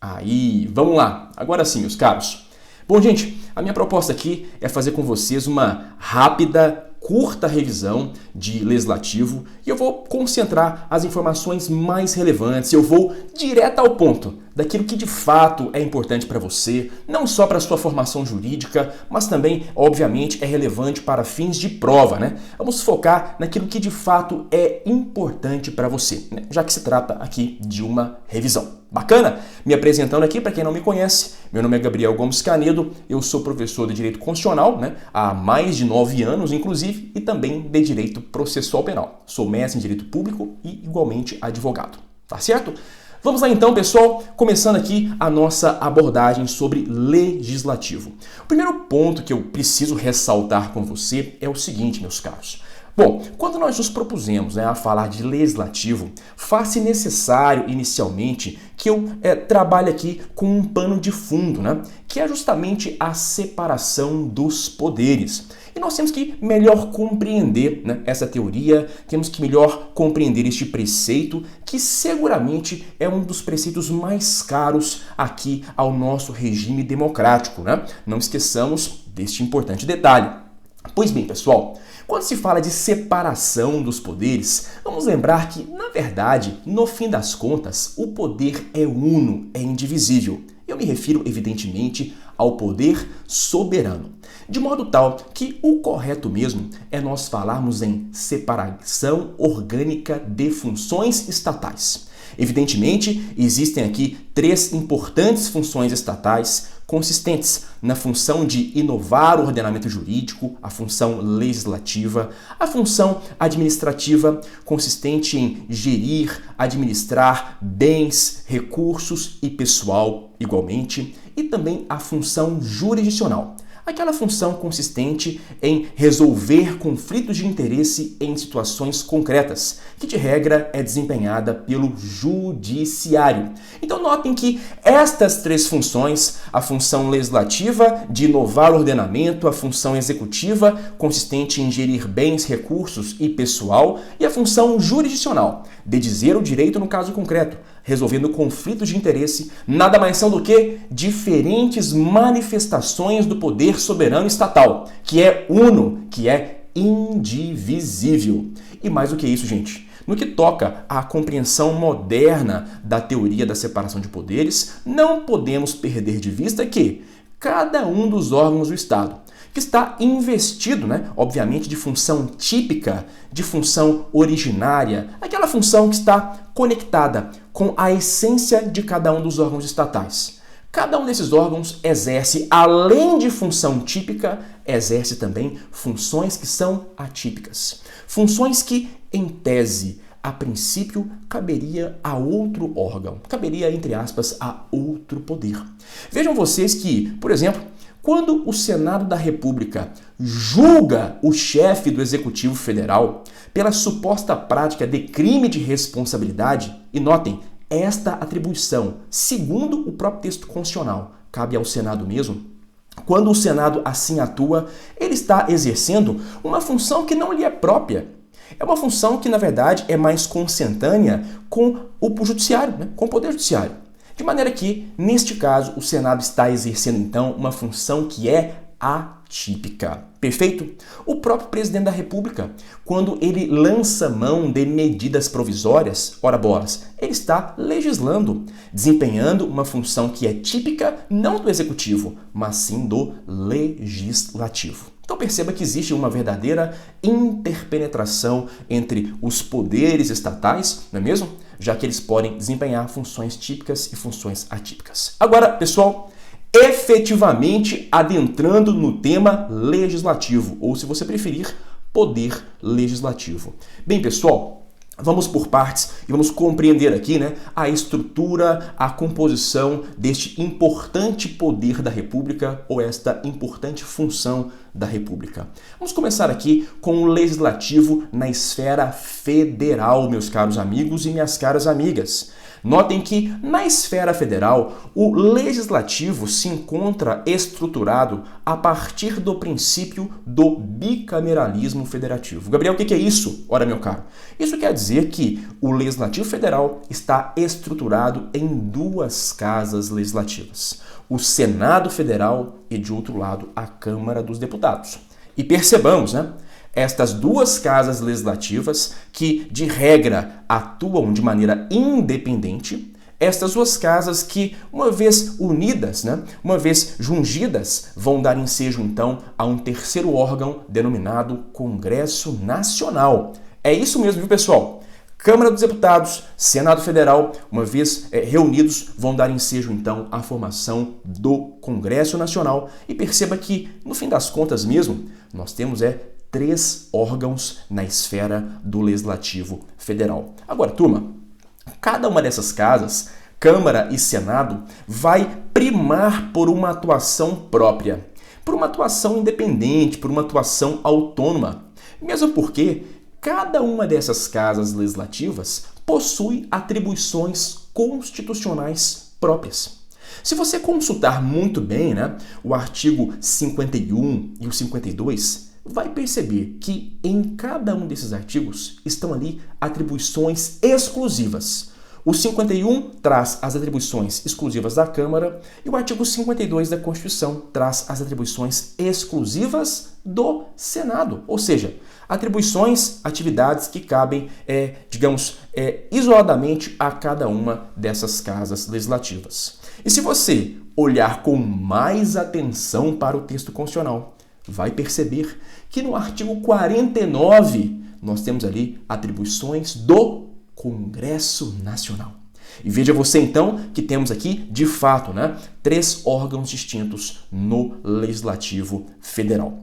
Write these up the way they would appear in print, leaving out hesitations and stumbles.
Aí, vamos lá. Agora sim, meus caros. Bom, gente, a minha proposta aqui é fazer com vocês uma rápida, curta revisão de legislativo e eu vou concentrar as informações mais relevantes, eu vou direto ao ponto daquilo que de fato é importante para você, não só para a sua formação jurídica, mas também, obviamente, é relevante para fins de prova, né? Vamos focar naquilo que de fato é importante para você, né? Já que se trata aqui de uma revisão. Bacana? Me apresentando aqui, para quem não me conhece, meu nome é Gabriel Gomes Canedo, eu sou professor de Direito Constitucional, né? Há mais de 9 anos, inclusive, e também de Direito Processual Penal. Sou mestre em Direito Público e, igualmente, advogado. Tá certo? Vamos lá então, pessoal, começando aqui a nossa abordagem sobre legislativo. O primeiro ponto que eu preciso ressaltar com você é o seguinte, meus caros. Bom, quando nós nos propusemos a falar de legislativo, faz-se necessário inicialmente que eu trabalhe aqui com um pano de fundo, né? Que é justamente a separação dos poderes. E nós temos que melhor compreender, né, essa teoria, temos que melhor compreender este preceito, que seguramente é um dos preceitos mais caros aqui ao nosso regime democrático, né? Não esqueçamos deste importante detalhe. Pois bem, pessoal, quando se fala de separação dos poderes, vamos lembrar que, na verdade, no fim das contas, o poder é uno, é indivisível. Eu me refiro, evidentemente, ao poder soberano. De modo tal que o correto mesmo é nós falarmos em separação orgânica de funções estatais. Evidentemente, existem aqui 3 importantes funções estatais consistentes na função de inovar o ordenamento jurídico, a função legislativa, a função administrativa, consistente em gerir, administrar bens, recursos e pessoal igualmente, e também a função jurisdicional. Aquela função consistente em resolver conflitos de interesse em situações concretas, que de regra é desempenhada pelo judiciário. Então notem que estas 3 funções, a função legislativa de inovar o ordenamento, a função executiva consistente em gerir bens, recursos e pessoal, e a função jurisdicional de dizer o direito no caso concreto, resolvendo conflitos de interesse, nada mais são do que diferentes manifestações do poder soberano estatal, que é uno, que é indivisível. E mais do que isso, gente, no que toca à compreensão moderna da teoria da separação de poderes, não podemos perder de vista que cada um dos órgãos do Estado, que está investido, né, obviamente, de função típica, de função originária, aquela função que está conectada com a essência de cada um dos órgãos estatais. Cada um desses órgãos exerce, além de função típica, exerce também funções que são atípicas. Funções que, em tese, a princípio, caberia a outro órgão, caberia, entre aspas, a outro poder. Vejam vocês que, por exemplo, quando o Senado da República julga o chefe do Executivo Federal pela suposta prática de crime de responsabilidade, e notem, esta atribuição, segundo o próprio texto constitucional, cabe ao Senado mesmo, quando o Senado assim atua, ele está exercendo uma função que não lhe é própria. É uma função que, na verdade, é mais consentânea com o Judiciário, né? Com o Poder Judiciário. De maneira que, neste caso, o Senado está exercendo, então, uma função que é atípica. Perfeito? O próprio presidente da República, quando ele lança mão de medidas provisórias, ora bolas, ele está legislando, desempenhando uma função que é típica não do executivo, mas sim do legislativo. Então perceba que existe uma verdadeira interpenetração entre os poderes estatais, não é mesmo? Já que eles podem desempenhar funções típicas e funções atípicas. Agora, pessoal, efetivamente adentrando no tema legislativo, ou se você preferir, poder legislativo. Bem, pessoal, vamos por partes e vamos compreender aqui, né, a estrutura, a composição deste importante poder da República ou esta importante função da República. Vamos começar aqui com o legislativo na esfera federal, meus caros amigos e minhas caras amigas. Notem que, na esfera federal, o legislativo se encontra estruturado a partir do princípio do bicameralismo federativo. Gabriel, o que é isso? Ora, meu caro, isso quer dizer que o legislativo federal está estruturado em duas casas legislativas, o Senado Federal e, de outro lado, a Câmara dos Deputados. E percebamos, né? Estas duas casas legislativas, que de regra atuam de maneira independente, estas duas casas que, uma vez unidas, né, uma vez jungidas, vão dar ensejo então a um terceiro órgão denominado Congresso Nacional. É isso mesmo, viu, pessoal? Câmara dos Deputados, Senado Federal, uma vez reunidos, vão dar ensejo então à formação do Congresso Nacional. E perceba que, no fim das contas mesmo, nós temos 3 órgãos na esfera do Legislativo Federal. Agora, turma, cada uma dessas casas, Câmara e Senado, vai primar por uma atuação própria, por uma atuação independente, por uma atuação autônoma. Mesmo porque cada uma dessas casas legislativas possui atribuições constitucionais próprias. Se você consultar muito bem, né, o artigo 51 e o 52, vai perceber que em cada um desses artigos estão ali atribuições exclusivas. O 51 traz as atribuições exclusivas da Câmara e o artigo 52 da Constituição traz as atribuições exclusivas do Senado, ou seja, atribuições, atividades que cabem, isoladamente a cada uma dessas casas legislativas. E se você olhar com mais atenção para o texto constitucional, vai perceber que no artigo 49 nós temos ali atribuições do Congresso Nacional. E veja você então que temos aqui, de fato, 3 órgãos distintos no Legislativo Federal.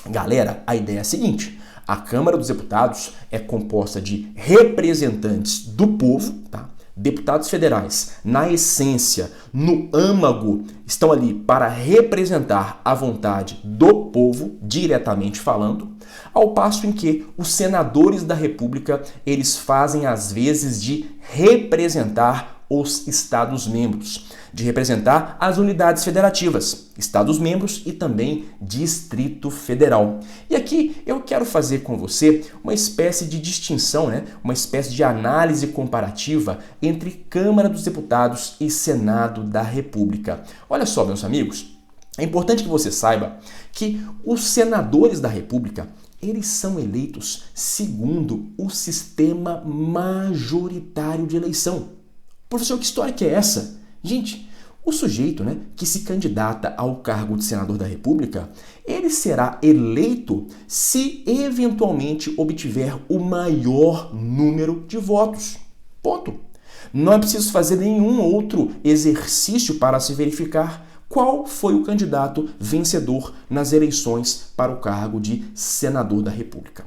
Galera, a ideia é a seguinte: a Câmara dos Deputados é composta de representantes do povo, tá? Deputados federais, na essência, no âmago, estão ali para representar a vontade do povo, diretamente falando, ao passo em que os senadores da República, eles fazem às vezes de representar os Estados-membros, de representar as unidades federativas, Estados-membros e também Distrito Federal. E aqui eu quero fazer com você uma espécie de distinção, uma espécie de análise comparativa entre Câmara dos Deputados e Senado da República. Olha só, meus amigos, é importante que você saiba que os senadores da República, eles são eleitos segundo o sistema majoritário de eleição. Professor, que história que é essa? Gente, o sujeito que se candidata ao cargo de senador da República, ele será eleito se eventualmente obtiver o maior número de votos. Ponto. Não é preciso fazer nenhum outro exercício para se verificar qual foi o candidato vencedor nas eleições para o cargo de senador da República.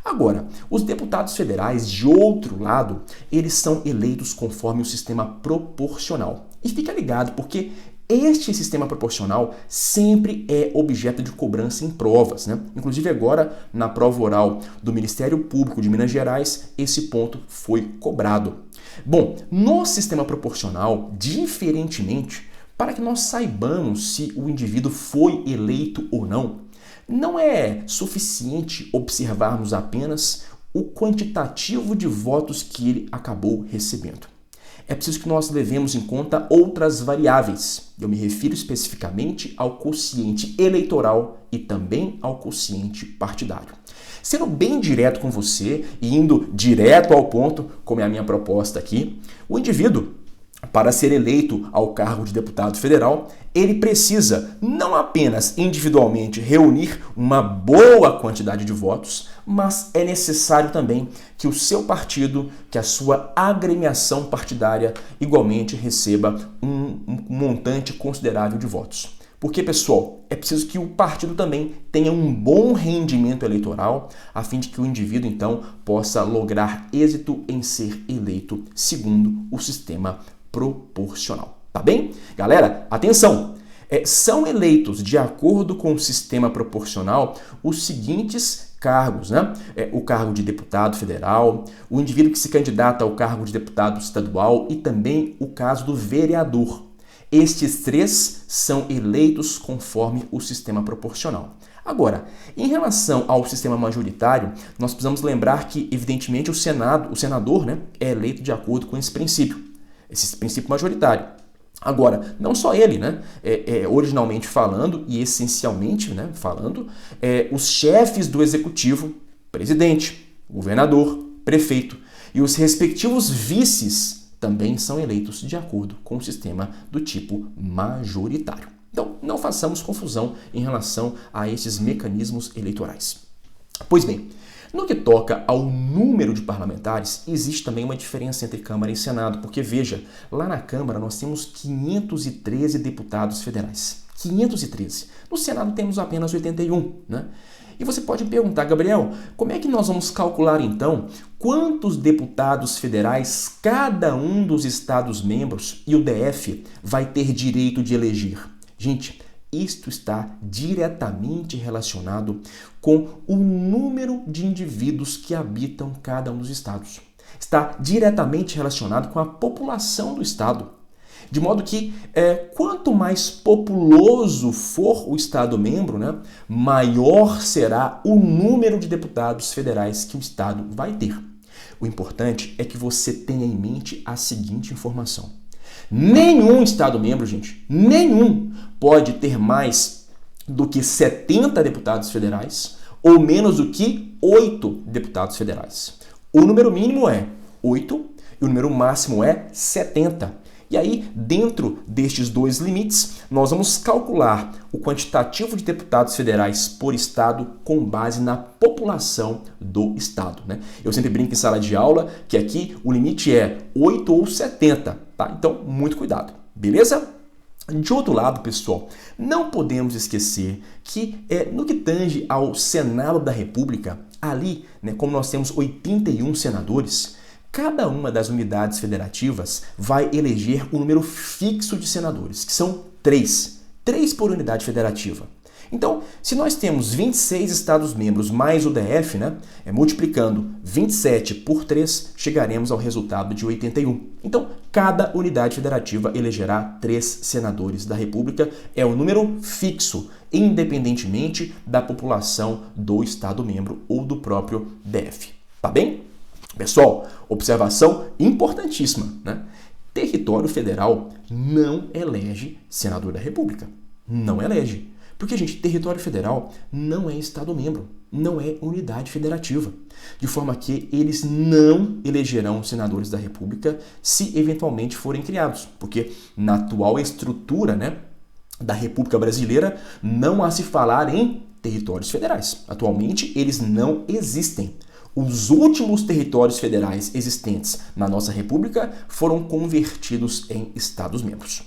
Agora, os deputados federais, de outro lado, eles são eleitos conforme o sistema proporcional. E fica ligado, porque este sistema proporcional sempre é objeto de cobrança em provas, Inclusive agora, na prova oral do Ministério Público de Minas Gerais, esse ponto foi cobrado. Bom, no sistema proporcional, diferentemente, para que nós saibamos se o indivíduo foi eleito ou não é suficiente observarmos apenas o quantitativo de votos que ele acabou recebendo. É preciso que nós levemos em conta outras variáveis. Eu me refiro especificamente ao quociente eleitoral e também ao quociente partidário. Sendo bem direto com você e indo direto ao ponto, como é a minha proposta aqui, o indivíduo, para ser eleito ao cargo de deputado federal, ele precisa não apenas individualmente reunir uma boa quantidade de votos, mas é necessário também que o seu partido, que a sua agremiação partidária igualmente receba um montante considerável de votos. Porque, pessoal, é preciso que o partido também tenha um bom rendimento eleitoral, a fim de que o indivíduo, então, possa lograr êxito em ser eleito segundo o sistema proporcional. Tá bem? Galera, atenção! São eleitos, de acordo com o sistema proporcional, os seguintes cargos, né? O cargo de deputado federal, o indivíduo que se candidata ao cargo de deputado estadual e também o caso do vereador. Estes três são eleitos conforme o sistema proporcional. Agora, em relação ao sistema majoritário, nós precisamos lembrar que, evidentemente, o senador, né, é eleito de acordo com esse princípio majoritário. Agora, não só ele, né? Originalmente falando e essencialmente, né, falando, os chefes do executivo, presidente, governador, prefeito e os respectivos vices também são eleitos de acordo com o sistema do tipo majoritário. Então, não façamos confusão em relação a esses mecanismos eleitorais. Pois bem, no que toca ao número de parlamentares, existe também uma diferença entre Câmara e Senado, porque veja, lá na Câmara nós temos 513 deputados federais. 513. No Senado temos apenas 81, né? E você pode me perguntar, Gabriel, como é que nós vamos calcular então quantos deputados federais cada um dos Estados-membros e o DF vai ter direito de eleger? Gente, isto está diretamente relacionado com o número de indivíduos que habitam cada um dos estados. Está diretamente relacionado com a população do estado. De modo que, quanto mais populoso for o estado-membro, né, maior será o número de deputados federais que o estado vai ter. O importante é que você tenha em mente a seguinte informação. Nenhum estado-membro, gente, nenhum pode ter mais do que 70 deputados federais ou menos do que 8 deputados federais. O número mínimo é 8 e o número máximo é 70. E aí, dentro destes dois limites, nós vamos calcular o quantitativo de deputados federais por estado com base na população do estado, né? Eu sempre brinco em sala de aula que aqui o limite é 8 ou 70, tá? Então, muito cuidado, beleza? De outro lado, pessoal, não podemos esquecer que no que tange ao Senado da República, ali, né, como nós temos 81 senadores, cada uma das unidades federativas vai eleger um número fixo de senadores, que são 3. 3 por unidade federativa. Então, se nós temos 26 Estados-membros mais o DF, né, multiplicando 27 por 3, chegaremos ao resultado de 81. Então, cada unidade federativa elegerá 3 senadores da República. É um número fixo, independentemente da população do Estado-membro ou do próprio DF. Tá bem? Pessoal, observação importantíssima, né? Território federal não elege senador da República. Não elege. Porque, gente, território federal não é Estado-membro, não é unidade federativa. De forma que eles não elegerão senadores da República se eventualmente forem criados. Porque na atual estrutura, né, da República Brasileira não há se falar em territórios federais. Atualmente eles não existem. Os últimos territórios federais existentes na nossa República foram convertidos em Estados-membros.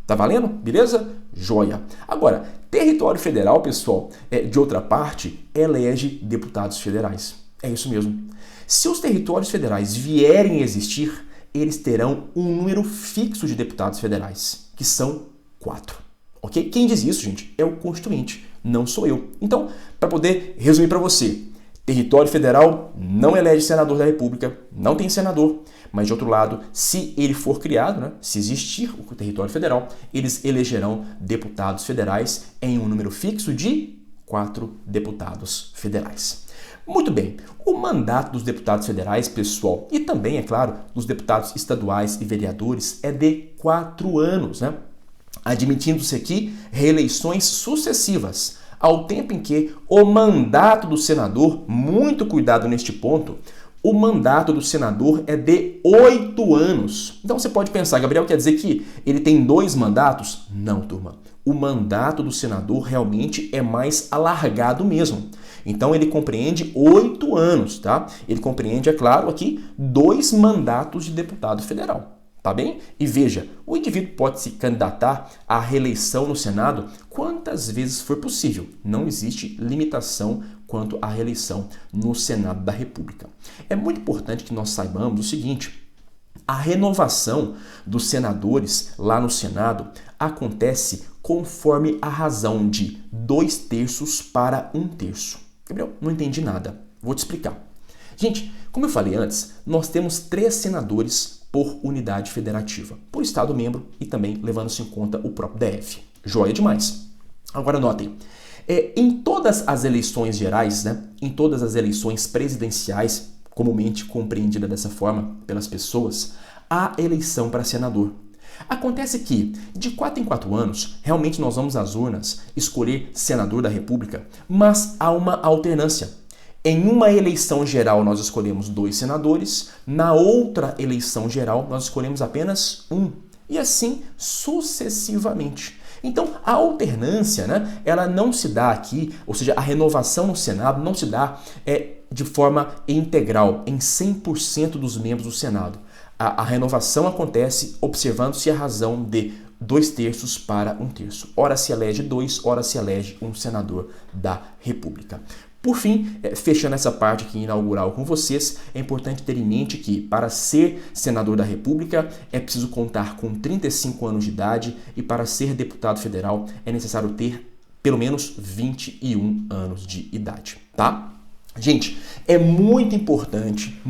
Tá valendo? Beleza? Joia! Agora, território federal, pessoal, de outra parte, elege deputados federais. É isso mesmo. Se os territórios federais vierem a existir, eles terão um número fixo de deputados federais, que são 4. Ok? Quem diz isso, gente, é o Constituinte, não sou eu. Então, para poder resumir para você, território federal não elege senador da República, não tem senador, mas de outro lado, se ele for criado, né, se existir o território federal, eles elegerão deputados federais em um número fixo de 4 deputados federais. Muito bem, o mandato dos deputados federais, pessoal, e também, é claro, dos deputados estaduais e vereadores é de 4 anos, né? Admitindo-se aqui reeleições sucessivas, ao tempo em que o mandato do senador, muito cuidado neste ponto, o mandato do senador é de 8 anos. Então você pode pensar, Gabriel, quer dizer que ele tem 2 mandatos? Não, turma. O mandato do senador realmente é mais alargado mesmo. Então ele compreende 8 anos, tá? Ele compreende, é claro, aqui 2 mandatos de deputado federal. Tá bem? E veja, o indivíduo pode se candidatar à reeleição no Senado quantas vezes for possível. Não existe limitação quanto à reeleição no Senado da República. É muito importante que nós saibamos o seguinte: a renovação dos senadores lá no Senado acontece conforme a razão de 2/3 para 1/3. Gabriel, não entendi nada. Vou te explicar. Gente, como eu falei antes, nós temos 3 senadores por unidade federativa, por estado membro e também levando-se em conta o próprio DF. Joia demais. Agora notem, em todas as eleições gerais, né, em todas as eleições presidenciais, comumente compreendida dessa forma pelas pessoas, há eleição para senador. Acontece que, de 4 em 4 anos, realmente nós vamos às urnas escolher senador da República, mas há uma alternância. Em uma eleição geral nós escolhemos 2 senadores, na outra eleição geral nós escolhemos apenas 1, e assim sucessivamente. Então, a alternância, né, ela não se dá aqui, ou seja, a renovação no Senado não se dá de forma integral, em 100% dos membros do Senado. A renovação acontece observando-se a razão de 2/3 para 1/3. Ora se elege 2, ora se elege um senador da República. Por fim, fechando essa parte aqui inaugural com vocês, é importante ter em mente que, para ser senador da República, é preciso contar com 35 anos de idade e, para ser deputado federal, é necessário ter pelo menos 21 anos de idade, tá? Gente, é muito importante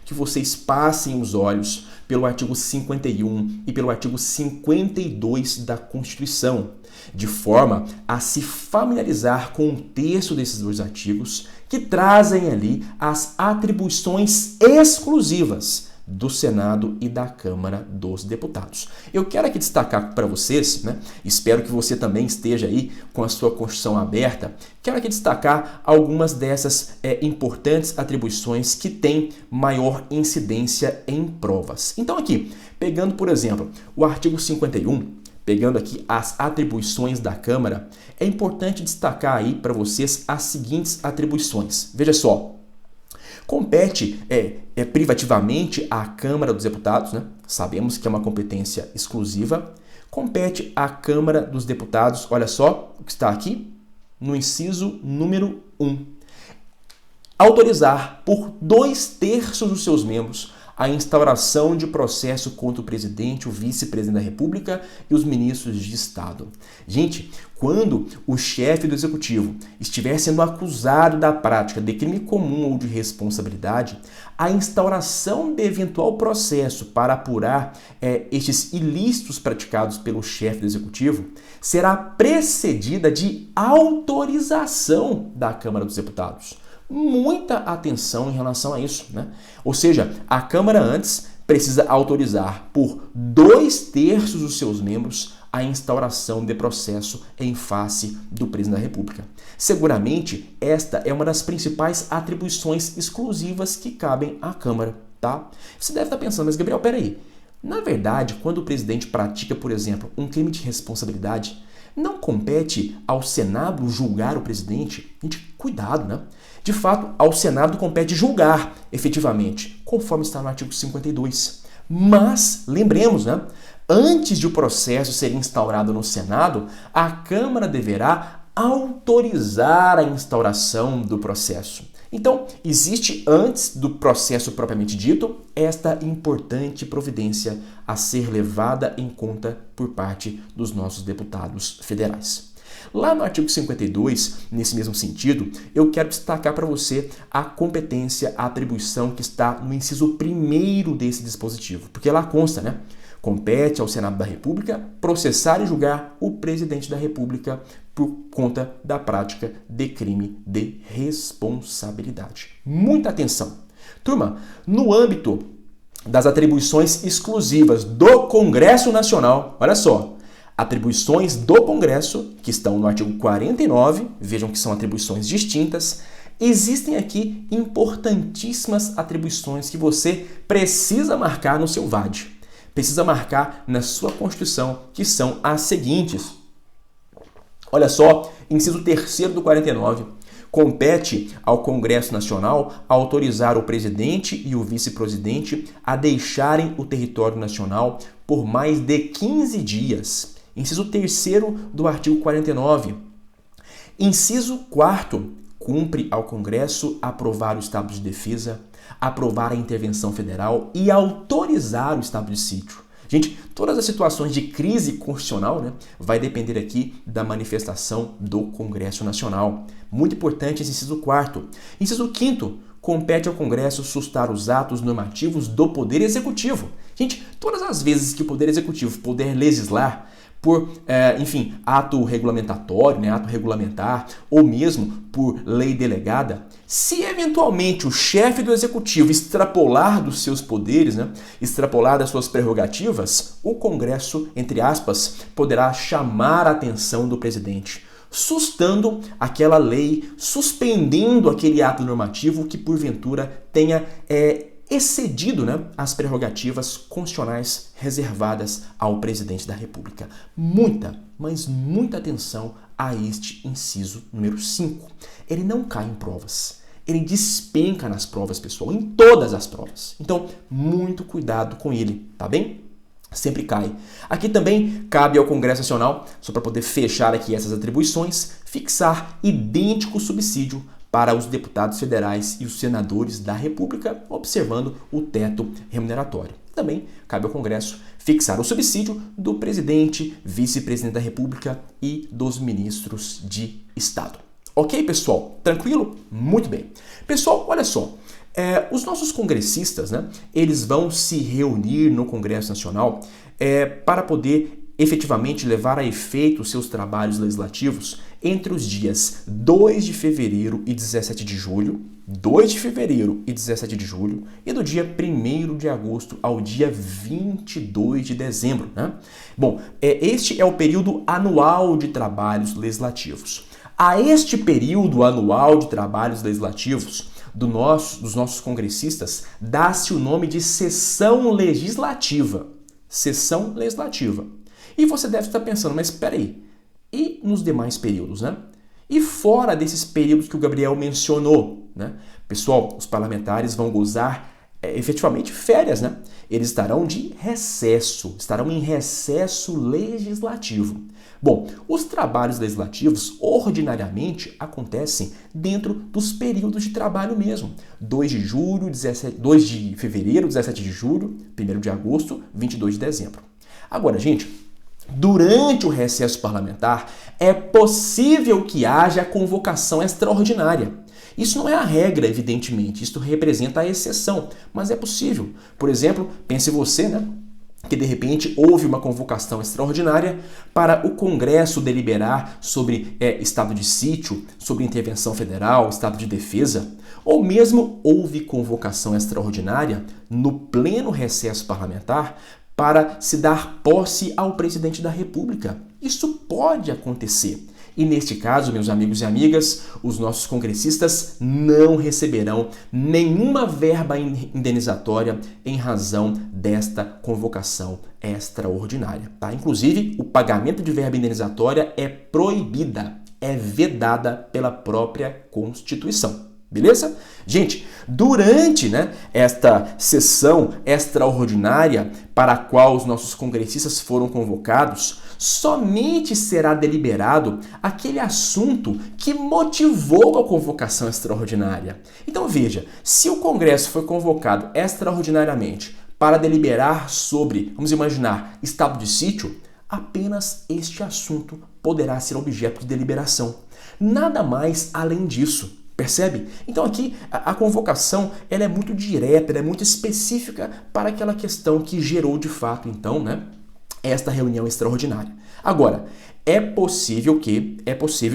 que vocês passem os olhos pelo artigo 51 e pelo artigo 52 da Constituição, de forma a se familiarizar com o texto desses 2 artigos que trazem ali as atribuições exclusivas do Senado e da Câmara dos Deputados. Eu quero aqui destacar para vocês, né? Espero que você também esteja aí com a sua Constituição aberta, quero aqui destacar algumas dessas importantes atribuições que têm maior incidência em provas. Então aqui, pegando por exemplo o artigo 51, pegando aqui as atribuições da Câmara, é importante destacar aí para vocês as seguintes atribuições. Veja só. Compete privativamente à Câmara dos Deputados, né? Sabemos que é uma competência exclusiva. Compete à Câmara dos Deputados, olha só o que está aqui, no inciso número 1. Autorizar por 2/3 dos seus membros a instauração de processo contra o presidente, o vice-presidente da República e os ministros de Estado. Gente, quando o chefe do executivo estiver sendo acusado da prática de crime comum ou de responsabilidade, a instauração de eventual processo para apurar estes ilícitos praticados pelo chefe do executivo será precedida de autorização da Câmara dos Deputados. Muita atenção em relação a isso, né? Ou seja, a Câmara antes precisa autorizar por 2/3 dos seus membros a instauração de processo em face do presidente da República. Seguramente, esta é uma das principais atribuições exclusivas que cabem à Câmara, tá? Você deve estar pensando, mas Gabriel, peraí. Na verdade, quando o presidente pratica, por exemplo, um crime de responsabilidade, não compete ao Senado julgar o presidente? Gente, cuidado, né? De fato, ao Senado compete julgar, efetivamente, conforme está no artigo 52. Mas, lembremos, né? Antes de o processo ser instaurado no Senado, a Câmara deverá autorizar a instauração do processo. Então, existe antes do processo propriamente dito esta importante providência a ser levada em conta por parte dos nossos deputados federais. Lá no artigo 52, nesse mesmo sentido, eu quero destacar para você a competência, a atribuição que está no inciso 1º desse dispositivo, porque lá consta, né? Compete ao Senado da República processar e julgar o presidente da República por conta da prática de crime de responsabilidade. Muita atenção. Turma, no âmbito das atribuições exclusivas do Congresso Nacional, olha só, atribuições do Congresso, que estão no artigo 49, vejam que são atribuições distintas, existem aqui importantíssimas atribuições que você precisa marcar no seu VAD. Precisa marcar na sua Constituição, que são as seguintes. Olha só, inciso 3º do 49. Compete ao Congresso Nacional autorizar o presidente e o vice-presidente a deixarem o território nacional por mais de 15 dias. Inciso 3º do artigo 49. Inciso 4º. Cumpre ao Congresso aprovar o estado de defesa, aprovar a intervenção federal e autorizar o estado de sítio. Gente, todas as situações de crise constitucional, né, vai depender aqui da manifestação do Congresso Nacional. Muito importante esse inciso 4º. Inciso 5º, compete ao Congresso sustar os atos normativos do Poder Executivo. Gente, todas as vezes que o Poder Executivo puder legislar por, enfim, ato regulamentatório, né, ato regulamentar, ou mesmo por lei delegada, se eventualmente o chefe do Executivo extrapolar dos seus poderes, né, extrapolar das suas prerrogativas, o Congresso, entre aspas, poderá chamar a atenção do presidente, sustando aquela lei, suspendendo aquele ato normativo que porventura tenha excedido, né, as prerrogativas constitucionais reservadas ao presidente da República. Muita, mas muita atenção a este inciso número 5. Ele não cai em provas. Ele despenca nas provas, pessoal, em todas as provas. Então, muito cuidado com ele, tá bem? Sempre cai. Aqui também cabe ao Congresso Nacional, só para poder fechar aqui essas atribuições, fixar idêntico subsídio para os deputados federais e os senadores da República, observando o teto remuneratório. Também cabe ao Congresso fixar o subsídio do presidente, vice-presidente da República e dos ministros de Estado. Ok, pessoal? Tranquilo? Muito bem. Pessoal, olha só. Os nossos congressistas, né, eles vão se reunir no Congresso Nacional para poder efetivamente levar a efeito os seus trabalhos legislativos entre os dias 2 de fevereiro e 17 de julho, 2 de fevereiro e 17 de julho, e do dia 1º de agosto ao dia 22 de dezembro. Né? Bom, este é o período anual de trabalhos legislativos. A este período anual de trabalhos legislativos, dos nossos congressistas, dá-se o nome de sessão legislativa. Sessão legislativa. E você deve estar pensando, mas espera aí, e nos demais períodos, né? E fora desses períodos que o Gabriel mencionou, né? Pessoal, os parlamentares vão gozar efetivamente férias, né? Eles estarão em recesso legislativo. Bom, os trabalhos legislativos ordinariamente acontecem dentro dos períodos de trabalho mesmo. 2 de fevereiro, 17 de julho, 1º de agosto, 22 de dezembro. Agora, gente, durante o recesso parlamentar é possível que haja convocação extraordinária. Isso não é a regra, evidentemente, isso representa a exceção, mas é possível. Por exemplo, pense você, né, que de repente houve uma convocação extraordinária para o Congresso deliberar sobre estado de sítio, sobre intervenção federal, estado de defesa, ou mesmo houve convocação extraordinária no pleno recesso parlamentar para se dar posse ao presidente da República. Isso pode acontecer. E neste caso, meus amigos e amigas, os nossos congressistas não receberão nenhuma verba indenizatória em razão desta convocação extraordinária. Tá? Inclusive, o pagamento de verba indenizatória é proibida, é vedada pela própria Constituição. Beleza? Gente, durante esta sessão extraordinária para a qual os nossos congressistas foram convocados, somente será deliberado aquele assunto que motivou a convocação extraordinária. Então veja, se o Congresso foi convocado extraordinariamente para deliberar sobre, vamos imaginar, estado de sítio, apenas este assunto poderá ser objeto de deliberação. Nada mais além disso. Percebe? Então aqui a convocação ela é muito direta, ela é muito específica para aquela questão que gerou de fato, então, esta reunião extraordinária. Agora, é possível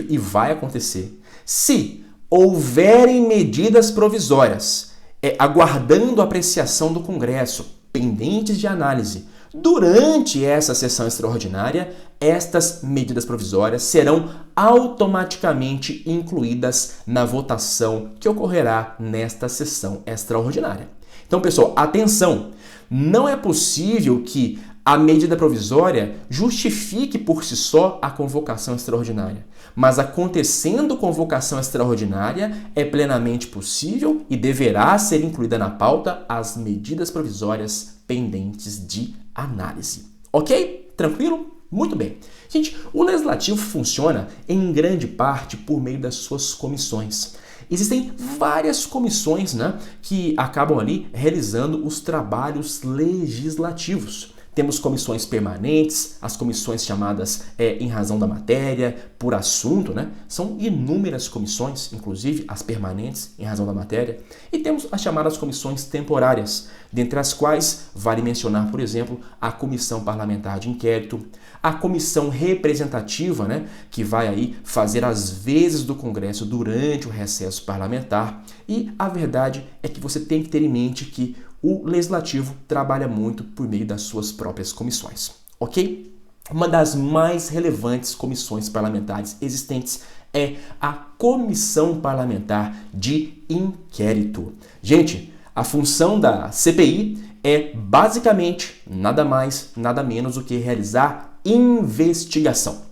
e vai acontecer, se houverem medidas provisórias, aguardando a apreciação do Congresso, pendentes de análise, durante essa sessão extraordinária, estas medidas provisórias serão automaticamente incluídas na votação que ocorrerá nesta sessão extraordinária. Então, pessoal, atenção! Não é possível que a medida provisória justifique por si só a convocação extraordinária, mas acontecendo convocação extraordinária, é plenamente possível e deverá ser incluída na pauta as medidas provisórias pendentes de análise. Ok? Tranquilo? Muito bem. Gente, o Legislativo funciona em grande parte por meio das suas comissões. Existem várias comissões que acabam ali realizando os trabalhos legislativos. Temos comissões permanentes, as comissões chamadas em razão da matéria, por assunto, né? São inúmeras comissões, inclusive as permanentes em razão da matéria. E temos as chamadas comissões temporárias, dentre as quais vale mencionar, por exemplo, a Comissão Parlamentar de Inquérito, a Comissão Representativa, né? Que vai aí fazer as vezes do Congresso durante o recesso parlamentar. E a verdade é que você tem que ter em mente que o Legislativo trabalha muito por meio das suas próprias comissões, ok? Uma das mais relevantes comissões parlamentares existentes é a Comissão Parlamentar de Inquérito. Gente, a função da CPI é basicamente nada mais, nada menos do que realizar investigação.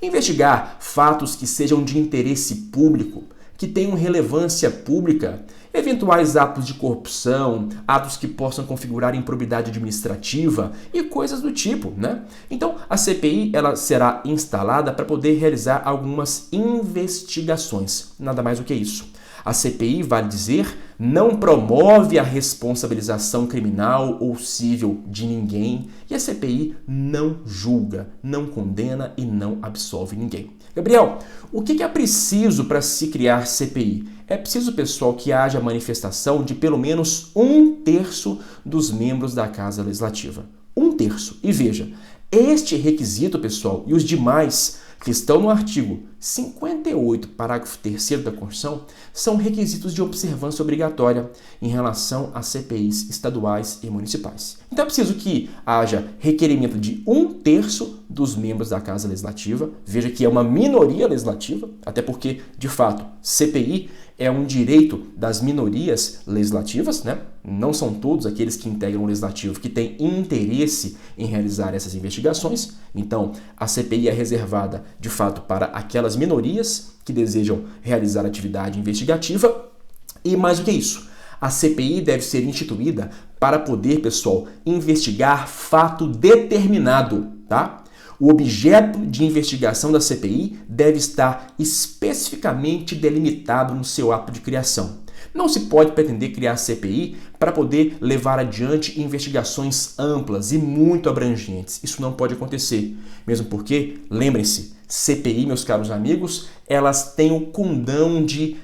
Investigar fatos que sejam de interesse público, que tenham relevância pública, eventuais atos de corrupção, atos que possam configurar improbidade administrativa e coisas do tipo, né? Então, a CPI ela será instalada para poder realizar algumas investigações, nada mais do que isso. A CPI, vale dizer, não promove a responsabilização criminal ou civil de ninguém e a CPI não julga, não condena e não absolve ninguém. Gabriel, o que é preciso para se criar CPI? É preciso, pessoal, que haja manifestação de pelo menos 1/3 dos membros da Casa Legislativa. 1/3. E veja, este requisito, pessoal, e os demais que estão no artigo 58, parágrafo 3º da Constituição, são requisitos de observância obrigatória em relação às CPIs estaduais e municipais. Então é preciso que haja requerimento de 1/3 dos membros da Casa Legislativa. Veja que é uma minoria legislativa, até porque, de fato, CPI é um direito das minorias legislativas, né? Não são todos aqueles que integram o legislativo que têm interesse em realizar essas investigações. Então, a CPI é reservada, de fato, para aquelas minorias que desejam realizar atividade investigativa. E mais do que isso, a CPI deve ser instituída para poder, pessoal, investigar fato determinado, tá? O objeto de investigação da CPI deve estar especificamente delimitado no seu ato de criação. Não se pode pretender criar CPI para poder levar adiante investigações amplas e muito abrangentes. Isso não pode acontecer, mesmo porque, lembrem-se, CPI, meus caros amigos, elas têm o condão de,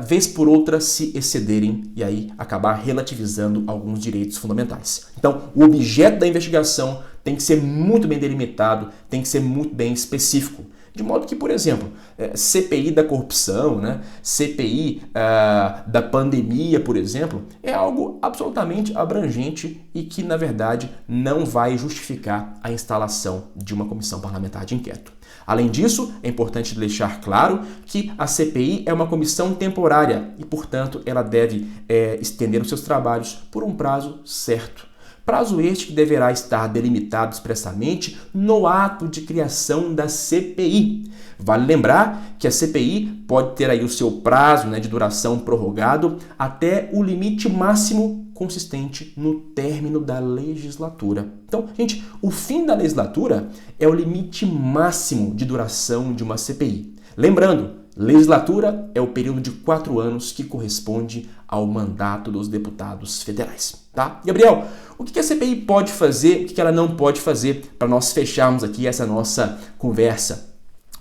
vez por outra, se excederem e aí acabar relativizando alguns direitos fundamentais. Então, o objeto da investigação tem que ser muito bem delimitado, tem que ser muito bem específico. De modo que, por exemplo, CPI da corrupção, né? CPI da pandemia, por exemplo, é algo absolutamente abrangente e que, na verdade, não vai justificar a instalação de uma comissão parlamentar de inquérito. Além disso, é importante deixar claro que a CPI é uma comissão temporária e, portanto, ela deve estender os seus trabalhos por um prazo certo. Prazo este que deverá estar delimitado expressamente no ato de criação da CPI. Vale lembrar que a CPI pode ter aí o seu prazo, né, de duração prorrogado até o limite máximo consistente no término da legislatura. Então, gente, o fim da legislatura é o limite máximo de duração de uma CPI. Lembrando, legislatura é o período de 4 anos que corresponde ao mandato dos deputados federais, tá? Gabriel, o que a CPI pode fazer, o que ela não pode fazer para nós fecharmos aqui essa nossa conversa?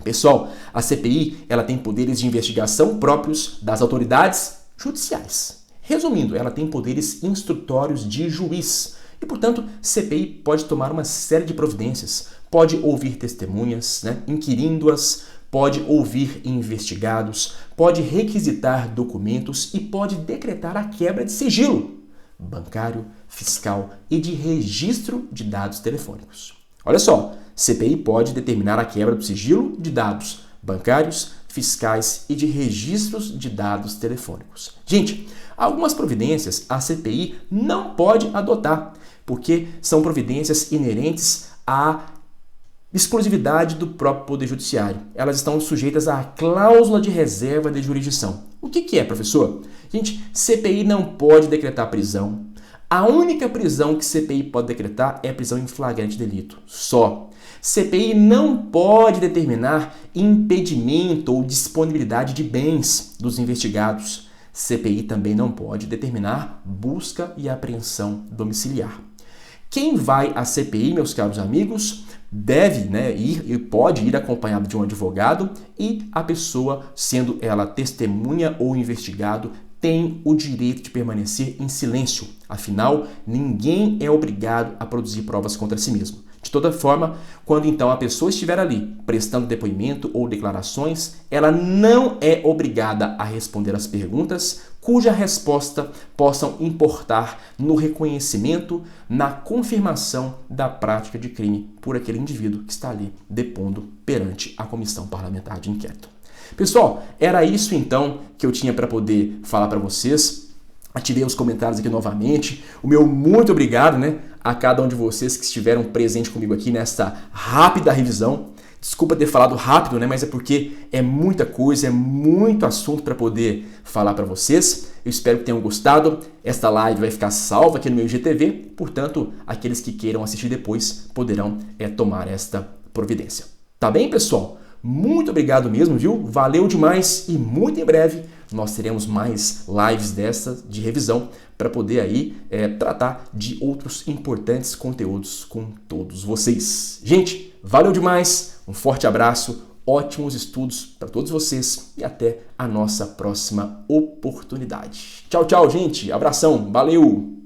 Pessoal, a CPI ela tem poderes de investigação próprios das autoridades judiciais. Resumindo, ela tem poderes instrutórios de juiz e, portanto, CPI pode tomar uma série de providências, pode ouvir testemunhas, né, inquirindo-as, pode ouvir investigados, pode requisitar documentos e pode decretar a quebra de sigilo bancário, fiscal e de registro de dados telefônicos. Olha só, CPI pode determinar a quebra do sigilo de dados bancários, fiscais e de registros de dados telefônicos. Gente, algumas providências a CPI não pode adotar, porque são providências inerentes à exclusividade do próprio Poder Judiciário. Elas estão sujeitas à cláusula de reserva de jurisdição. O que é, professor? Gente, CPI não pode decretar prisão. A única prisão que CPI pode decretar é a prisão em flagrante delito. Só. CPI não pode determinar impedimento ou disponibilidade de bens dos investigados. CPI também não pode determinar busca e apreensão domiciliar. Quem vai à CPI, meus caros amigos, deve, ir e pode ir acompanhado de um advogado, e a pessoa, sendo ela testemunha ou investigado, tem o direito de permanecer em silêncio. Afinal, ninguém é obrigado a produzir provas contra si mesmo. De toda forma, quando então a pessoa estiver ali prestando depoimento ou declarações, ela não é obrigada a responder as perguntas cuja resposta possam importar no reconhecimento, na confirmação da prática de crime por aquele indivíduo que está ali depondo perante a comissão parlamentar de inquérito. Pessoal, era isso então que eu tinha para poder falar para vocês. Ativei os comentários aqui novamente. O meu muito obrigado, a cada um de vocês que estiveram presente comigo aqui nesta rápida revisão. Desculpa ter falado rápido, mas é porque é muita coisa, é muito assunto para poder falar para vocês. Eu espero que tenham gostado. Esta live vai ficar salva aqui no meu IGTV, portanto, aqueles que queiram assistir depois poderão tomar esta providência. Tá bem, pessoal? Muito obrigado mesmo, viu? Valeu demais e muito em breve nós teremos mais lives dessas de revisão para poder aí tratar de outros importantes conteúdos com todos vocês. Gente, valeu demais, um forte abraço, ótimos estudos para todos vocês e até a nossa próxima oportunidade. Tchau, tchau, gente. Abração, valeu!